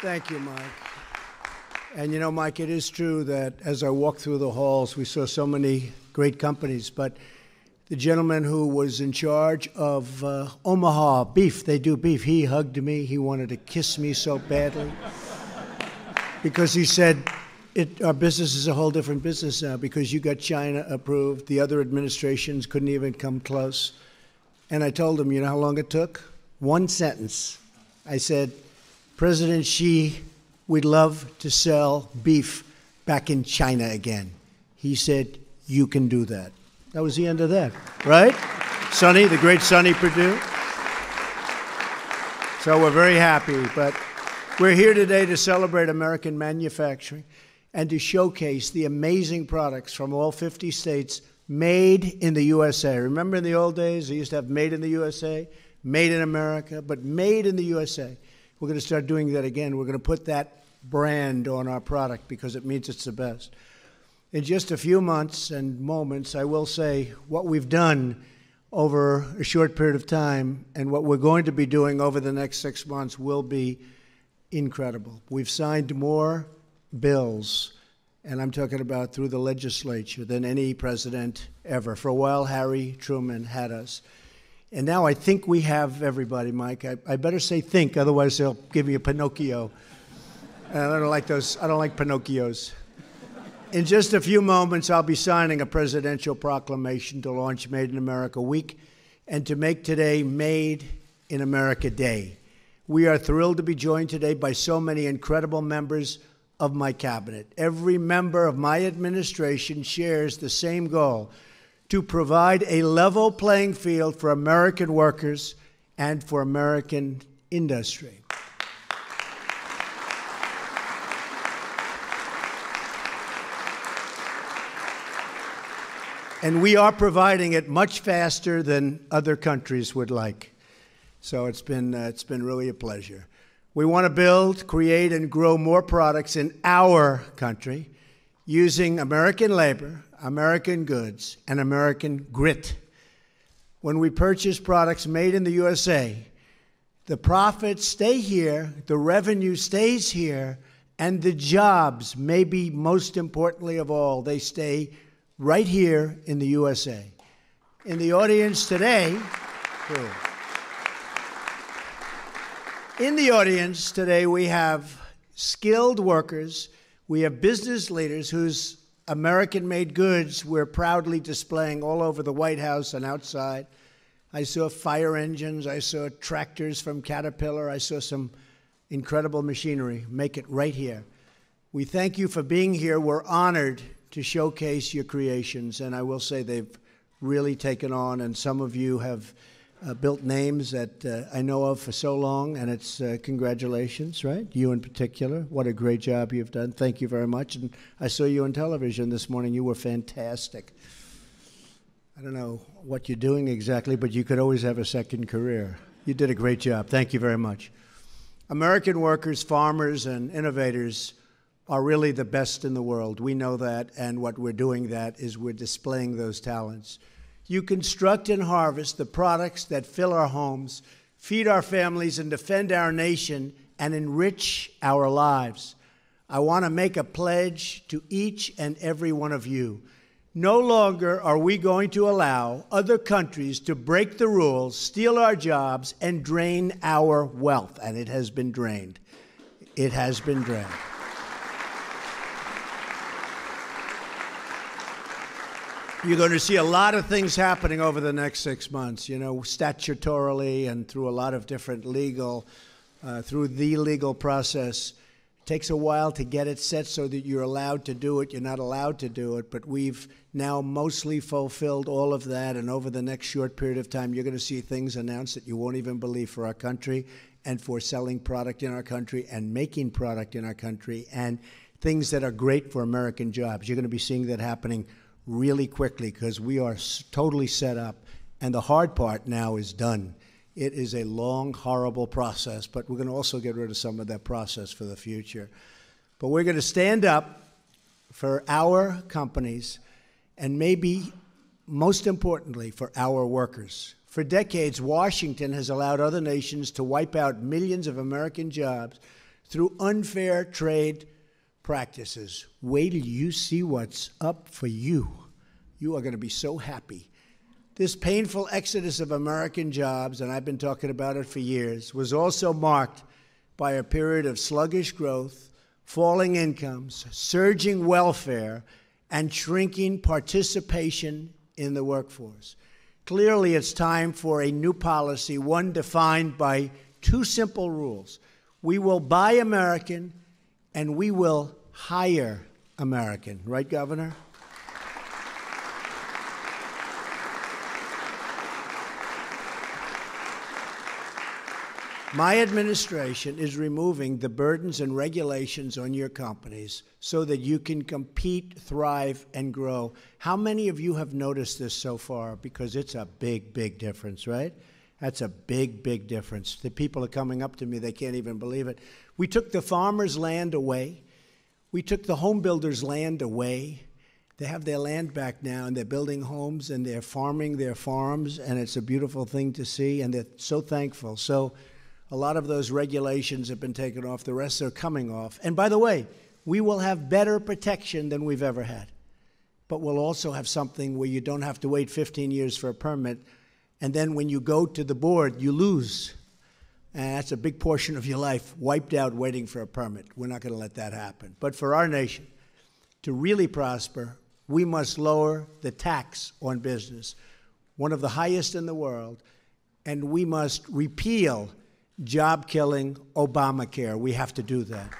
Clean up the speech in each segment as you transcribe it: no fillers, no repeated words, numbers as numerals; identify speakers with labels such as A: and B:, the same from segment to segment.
A: Thank you, Mike. And you know, Mike, it is true that as I walked through the halls, we saw so many great companies, but the gentleman who was in charge of Omaha beef, they do beef, he hugged me. He wanted to kiss me so badly because he said, our business is a whole different business now because you got China approved. The other administrations couldn't even come close. And I told him, you know how long it took? One sentence. I said, President Xi, we'd love to sell beef back in China again. He said, you can do that. That was the end of that, right? Sonny, the great Sonny Perdue. So we're very happy, but we're here today to celebrate American manufacturing and to showcase the amazing products from all 50 states made in the USA. Remember in the old days, they used to have made in the USA, made in America, but made in the USA. We're going to start doing that again. We're going to put that brand on our product because it means it's the best. In just a few months and moments, I will say what we've done over a short period of time and what we're going to be doing over the next 6 months will be incredible. We've signed more bills, and I'm talking about through the legislature, than any president ever. For a while, Harry Truman had us. And now I think we have everybody, Mike. I better say think, otherwise they'll give me a Pinocchio. And I don't like those. I don't like Pinocchios. In just a few moments, I'll be signing a presidential proclamation to launch Made in America Week and to make today Made in America Day. We are thrilled to be joined today by so many incredible members of my cabinet. Every member of my administration shares the same goal: to provide a level playing field for American workers and for American industry. And we are providing it much faster than other countries would like. So it's been really a pleasure. We want to build, create, and grow more products in our country using American labor, American goods, and American grit. When we purchase products made in the USA, the profits stay here, the revenue stays here, and the jobs, maybe most importantly of all, they stay right here in the USA. In the audience today, we have skilled workers, we have business leaders whose American-made goods we're proudly displaying all over the White House and outside. I saw fire engines, I saw tractors from Caterpillar, I saw some incredible machinery. Make it right here. We thank you for being here. We're honored to showcase your creations, and I will say they've really taken on, and some of you have built names that I know of for so long, and it's congratulations, right? You in particular. What a great job you've done. Thank you very much. And I saw you on television this morning. You were fantastic. I don't know what you're doing exactly, but you could always have a second career. You did a great job. Thank you very much. American workers, farmers, and innovators are really the best in the world. We know that, and what we're doing that is we're displaying those talents. You construct and harvest the products that fill our homes, feed our families, and defend our nation, and enrich our lives. I want to make a pledge to each and every one of you. No longer are we going to allow other countries to break the rules, steal our jobs, and drain our wealth. And it has been drained. It has been drained. You're going to see a lot of things happening over the next 6 months, you know, statutorily and through a lot of different legal, through the legal process. It takes a while to get it set so that you're allowed to do it. You're not allowed to do it, but we've now mostly fulfilled all of that, and over the next short period of time, you're going to see things announced that you won't even believe for our country and for selling product in our country and making product in our country and things that are great for American jobs. You're going to be seeing that happening really quickly because we are totally set up, and the hard part now is done. It is a long, horrible process, but we're going to also get rid of some of that process for the future. But we're going to stand up for our companies and maybe most importantly for our workers. For decades, Washington has allowed other nations to wipe out millions of American jobs through unfair trade practices. Wait till you see what's up for you. You are going to be so happy. This painful exodus of American jobs, and I've been talking about it for years, was also marked by a period of sluggish growth, falling incomes, surging welfare, and shrinking participation in the workforce. Clearly, it's time for a new policy, one defined by two simple rules. We will buy American, and we will hire American. Right, Governor? My administration is removing the burdens and regulations on your companies so that you can compete, thrive, and grow. How many of you have noticed this so far? Because it's a big, big difference, right? That's a big, big difference. The people are coming up to me, they can't even believe it. We took the farmers' land away. We took the home builders' land away. They have their land back now, and they're building homes, and they're farming their farms, and it's a beautiful thing to see, and they're so thankful. So a lot of those regulations have been taken off. The rest are coming off. And by the way, we will have better protection than we've ever had. But we'll also have something where you don't have to wait 15 years for a permit, and then when you go to the board, you lose. And that's a big portion of your life wiped out waiting for a permit. We're not going to let that happen. But for our nation to really prosper, we must lower the tax on business, one of the highest in the world, and we must repeal job-killing Obamacare. We have to do that.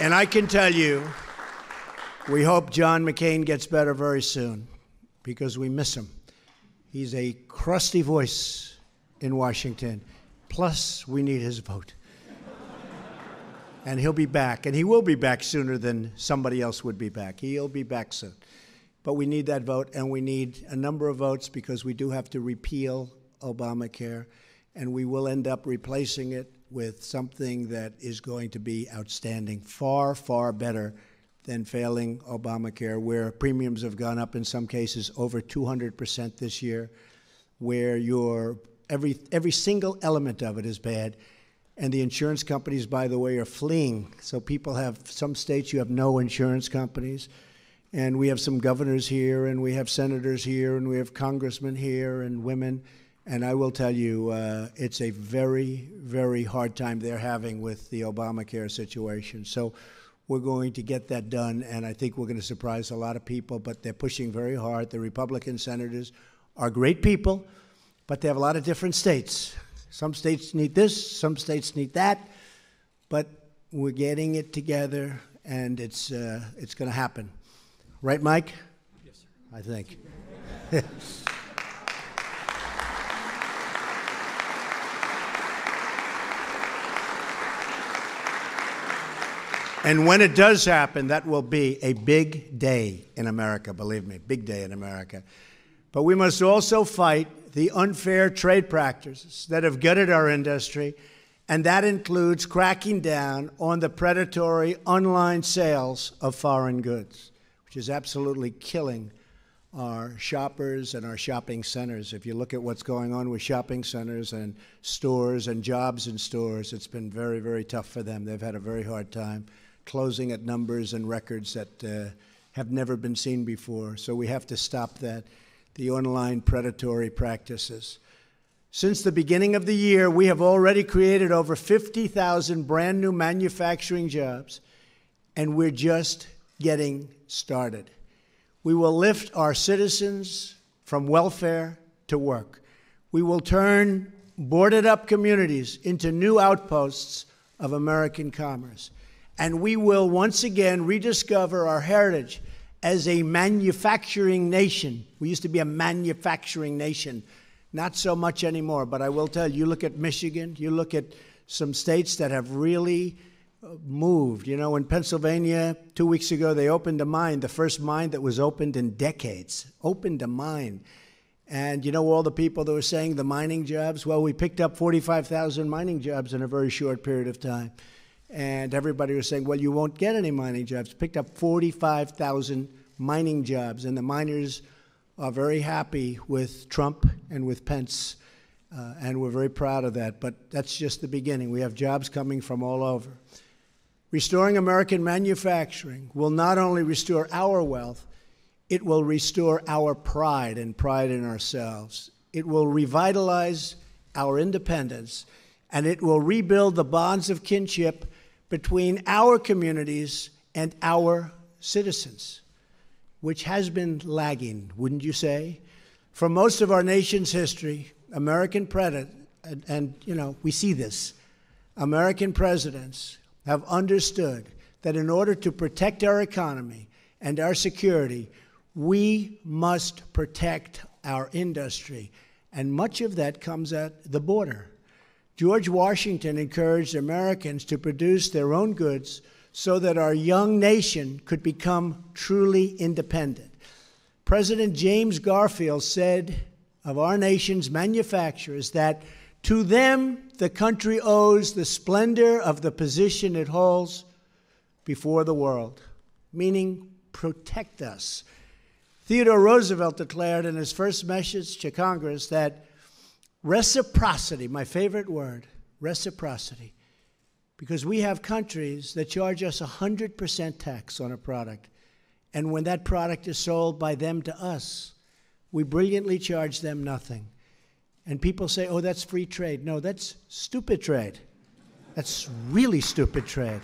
A: And I can tell you, we hope John McCain gets better very soon, because we miss him. He's a crusty voice in Washington. Plus, we need his vote. And he'll be back, and he will be back sooner than somebody else would be back. He'll be back soon. But we need that vote, and we need a number of votes because we do have to repeal Obamacare, and we will end up replacing it with something that is going to be outstanding, far, far better than failing Obamacare, where premiums have gone up in some cases over 200% this year, where every single element of it is bad. And the insurance companies, by the way, are fleeing. So people have, some states you have no insurance companies. And we have some governors here, and we have senators here, and we have congressmen here, and women. And I will tell you, it's a very, very hard time they're having with the Obamacare situation. So we're going to get that done, and I think we're going to surprise a lot of people, but they're pushing very hard. The Republican senators are great people, but they have a lot of different states. Some states need this, some states need that, but we're getting it together, and it's going to happen. Right, Mike?
B: Yes, sir.
A: I think. And when it does happen, that will be a big day in America, believe me, big day in America. But we must also fight the unfair trade practices that have gutted our industry, and that includes cracking down on the predatory online sales of foreign goods, which is absolutely killing our shoppers and our shopping centers. If you look at what's going on with shopping centers and stores and jobs in stores, it's been very, very tough for them. They've had a very hard time closing at numbers and records that have never been seen before. So we have to stop that, the online predatory practices. Since the beginning of the year, we have already created over 50,000 brand new manufacturing jobs, and we're just getting started. We will lift our citizens from welfare to work. We will turn boarded up communities into new outposts of American commerce. And we will once again rediscover our heritage as a manufacturing nation. We used to be a manufacturing nation. Not so much anymore, but I will tell you, you look at Michigan, you look at some states that have really moved. You know, in Pennsylvania, 2 weeks ago, they opened a mine, the first mine that was opened in decades, opened a mine. And you know all the people that were saying the mining jobs? Well, we picked up 45,000 mining jobs in a very short period of time. And everybody was saying, well, you won't get any mining jobs. Picked up 45,000 mining jobs, and the miners are very happy with Trump and with Pence, and we're very proud of that. But that's just the beginning. We have jobs coming from all over. Restoring American manufacturing will not only restore our wealth, it will restore our pride and pride in ourselves. It will revitalize our independence, and it will rebuild the bonds of kinship between our communities and our citizens, which has been lagging, wouldn't you say? For most of our nation's history, American presidents, and you know, we see this, American presidents have understood that in order to protect our economy and our security, we must protect our industry. And much of that comes at the border. George Washington encouraged Americans to produce their own goods so that our young nation could become truly independent. President James Garfield said of our nation's manufacturers that to them, the country owes the splendor of the position it holds before the world, meaning protect us. Theodore Roosevelt declared in his first message to Congress that reciprocity, my favorite word, reciprocity, because we have countries that charge us 100% tax on a product, and when that product is sold by them to us, we brilliantly charge them nothing. And people say, oh, that's free trade. No, that's stupid trade. That's really stupid trade.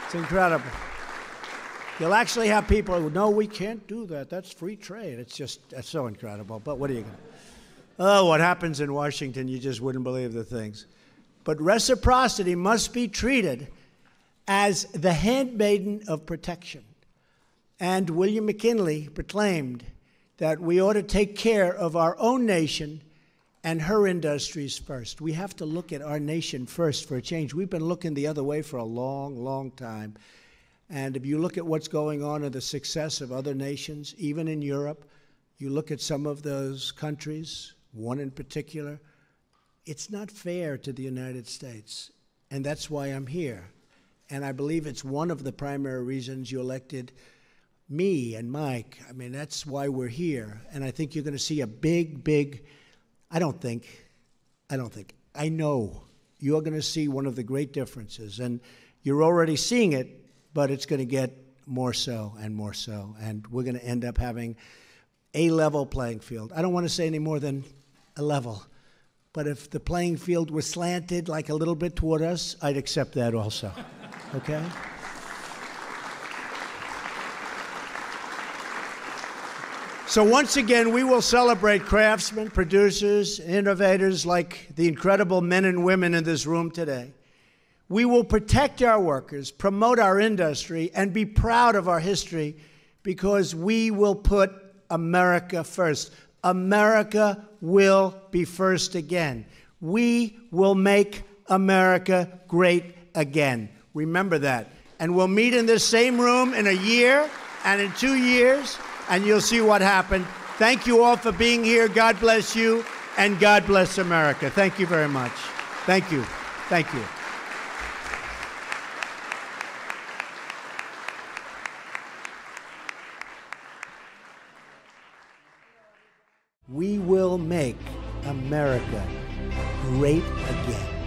A: It's incredible. You'll actually have people who, no, we can't do that. That's free trade. That's so incredible. But what are you going to do? Oh, what happens in Washington, you just wouldn't believe the things. But reciprocity must be treated as the handmaiden of protection. And William McKinley proclaimed that we ought to take care of our own nation and her industries first. We have to look at our nation first for a change. We've been looking the other way for a long, long time. And if you look at what's going on in the success of other nations, even in Europe, you look at some of those countries, one in particular, it's not fair to the United States. And that's why I'm here. And I believe it's one of the primary reasons you elected me and Mike. I mean, that's why we're here. And I think you're going to see a big, I know you're going to see one of the great differences. And you're already seeing it, but it's going to get more so and more so. And we're going to end up having a level playing field. I don't want to say any more than a level. But if the playing field was slanted like a little bit toward us, I'd accept that also. Okay? So once again, we will celebrate craftsmen, producers, innovators like the incredible men and women in this room today. We will protect our workers, promote our industry, and be proud of our history because we will put America first. America will be first again. We will make America great again. Remember that. And we'll meet in this same room in a year and in 2 years, and you'll see what happened. Thank you all for being here. God bless you, and God bless America. Thank you very much. Thank you. Thank you. We will make America great again.